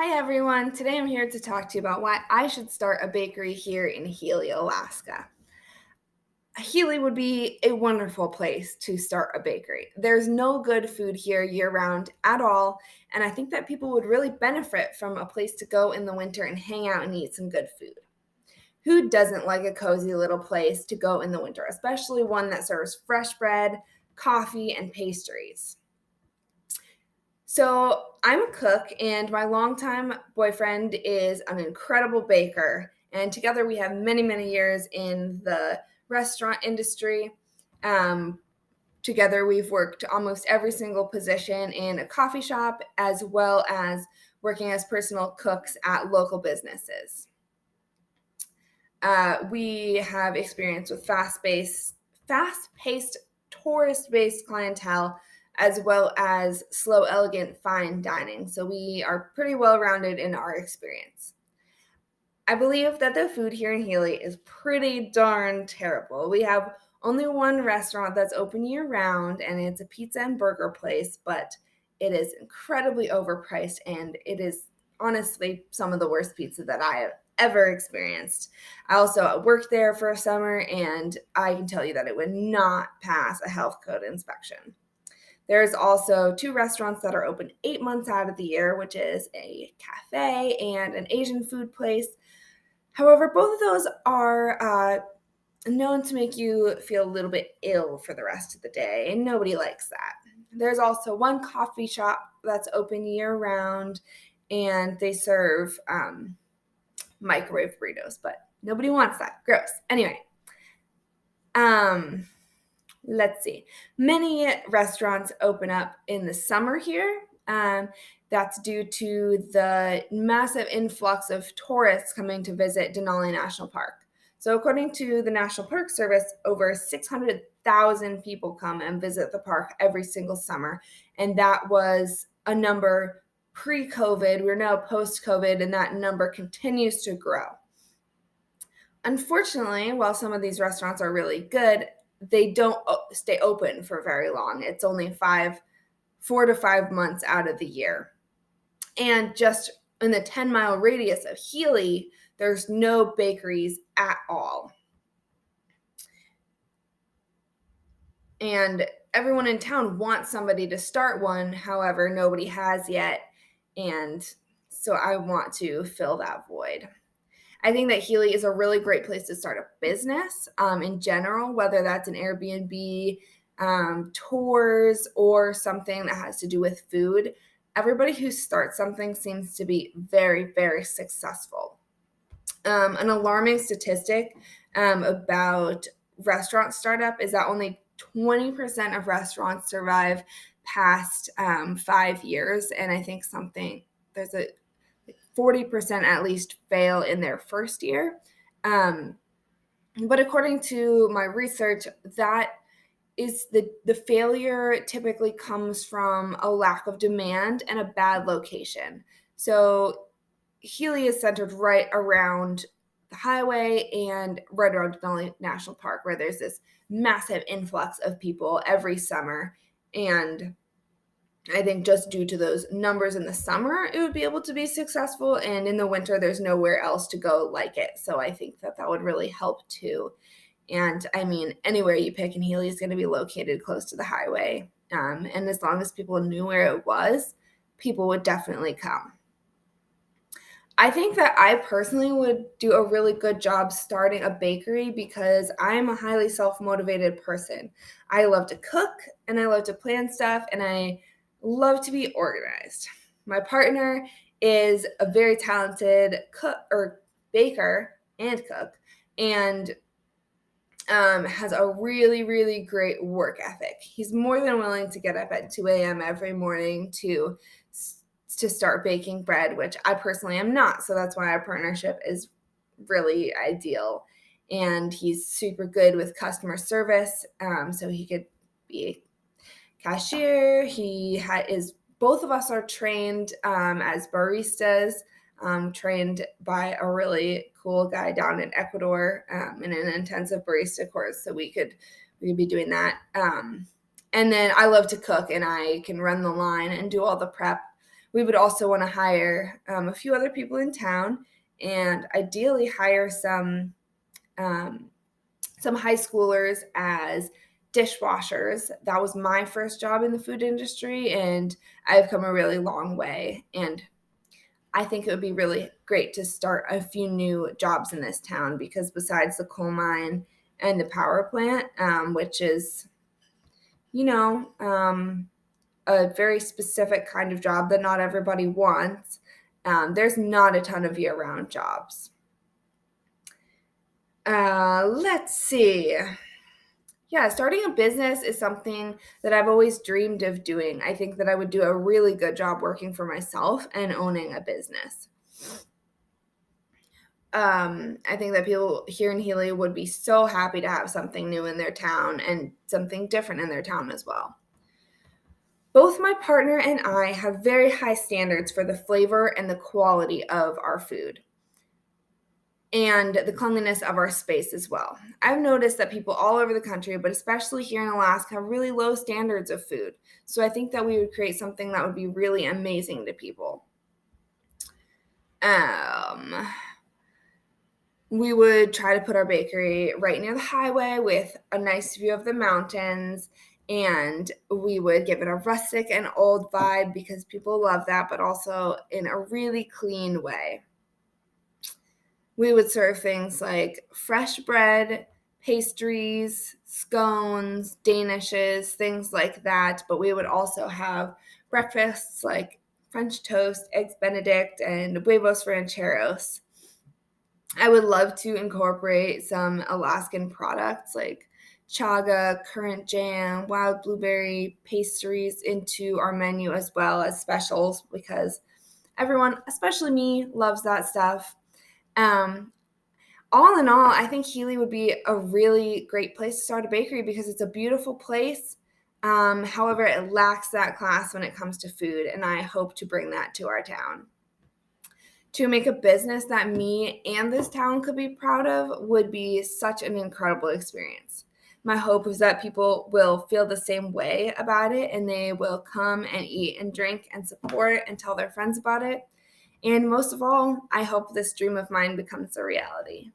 Hi everyone, today I'm here to talk to you about why I should start a bakery here in Healy, Alaska. Healy would be a wonderful place to start a bakery. There's no good food here year round at all, and I think that people would really benefit from a place to go in the winter and hang out and eat some good food. Who doesn't like a cozy little place to go in the winter, especially one that serves fresh bread, coffee, and pastries? So I'm a cook, and my longtime boyfriend is an incredible baker. And together we have many, many years in the restaurant industry. Um, Together we've worked almost every single position in a coffee shop, as well as working as personal cooks at local businesses. We have experience with fast-paced, tourist-based clientele, as well as slow, elegant, fine dining. So we are pretty well-rounded in our experience. I believe that the food here in Healy is pretty darn terrible. We have only one restaurant that's open year-round, and it's a pizza and burger place, but it is incredibly overpriced, and it is honestly some of the worst pizza that I have ever experienced. I also worked there for a summer, and I can tell you that it would not pass a health code inspection. There's also two restaurants that are open 8 months out of the year, which is a cafe and an Asian food place. However, both of those are known to make you feel a little bit ill for the rest of the day, and nobody likes that. There's also one coffee shop that's open year round, and they serve microwave burritos, but nobody wants that. Gross. Anyway, um, let's see. Many restaurants open up in the summer here. That's due to the massive influx of tourists coming to visit Denali National Park. So, according to the National Park Service, over 600,000 people come and visit the park every single summer. And that was a number pre COVID. We're now post COVID, and that number continues to grow. Unfortunately, while some of these restaurants are really good, they don't stay open for very long. It's only 4 to 5 months out of the year. And just in the 10-mile radius of Healy, there's no bakeries at all. And everyone in town wants somebody to start one. However, nobody has yet. And so I want to fill that void. I think that Healy is a really great place to start a business in general, whether that's an Airbnb, tours, or something that has to do with food. Everybody who starts something seems to be very, very successful. An alarming statistic about restaurant startup is that only 20% of restaurants survive past 5 years. And I think there's a 40% at least fail in their first year. But according to my research, that is the failure typically comes from a lack of demand and a bad location. So Healy is centered right around the highway and right around Denali National Park, where there's this massive influx of people every summer. And I think just due to those numbers in the summer, it would be able to be successful. And in the winter, there's nowhere else to go like it. So I think that would really help too. And I mean, anywhere you pick in Healy is going to be located close to the highway. And as long as people knew where it was, people would definitely come. I think that I personally would do a really good job starting a bakery because I'm a highly self-motivated person. I love to cook and I love to plan stuff and I love to be organized. My partner is a very talented cook or baker and cook and has a really, really great work ethic. He's more than willing to get up at 2 a.m. every morning to start baking bread, which I personally am not. So that's why our partnership is really ideal. And he's super good with customer service. So he could be a cashier. Both of us are trained as baristas, trained by a really cool guy down in Ecuador in an intensive barista course. So we could be doing that. And then I love to cook and I can run the line and do all the prep. We would also want to hire a few other people in town, and ideally hire um, some high schoolers as dishwashers. That was my first job in the food industry, and I've come a really long way. And I think it would be really great to start a few new jobs in this town because besides the coal mine and the power plant, which is, you know, a very specific kind of job that not everybody wants, there's not a ton of year-round jobs. Let's see. Yeah, starting a business is something that I've always dreamed of doing. I think that I would do a really good job working for myself and owning a business. I think that people here in Healy would be so happy to have something new in their town and something different in their town as well. Both my partner and I have very high standards for the flavor and the quality of our food and the cleanliness of our space as well. I've noticed that people all over the country, but especially here in Alaska, have really low standards of food. So I think that we would create something that would be really amazing to people. We would try to put our bakery right near the highway with a nice view of the mountains, and we would give it a rustic and old vibe because people love that, but also in a really clean way. We would serve things like fresh bread, pastries, scones, danishes, things like that, but we would also have breakfasts like French toast, eggs Benedict, and huevos rancheros. I would love to incorporate some Alaskan products like chaga, currant jam, wild blueberry pastries into our menu as well as specials because everyone, especially me, loves that stuff. Um, all in all, I think Healy would be a really great place to start a bakery because it's a beautiful place. However, it lacks that class when it comes to food, and I hope to bring that to our town. To make a business that me and this town could be proud of would be such an incredible experience. My hope is that people will feel the same way about it and they will come and eat and drink and support and tell their friends about it. And most of all, I hope this dream of mine becomes a reality.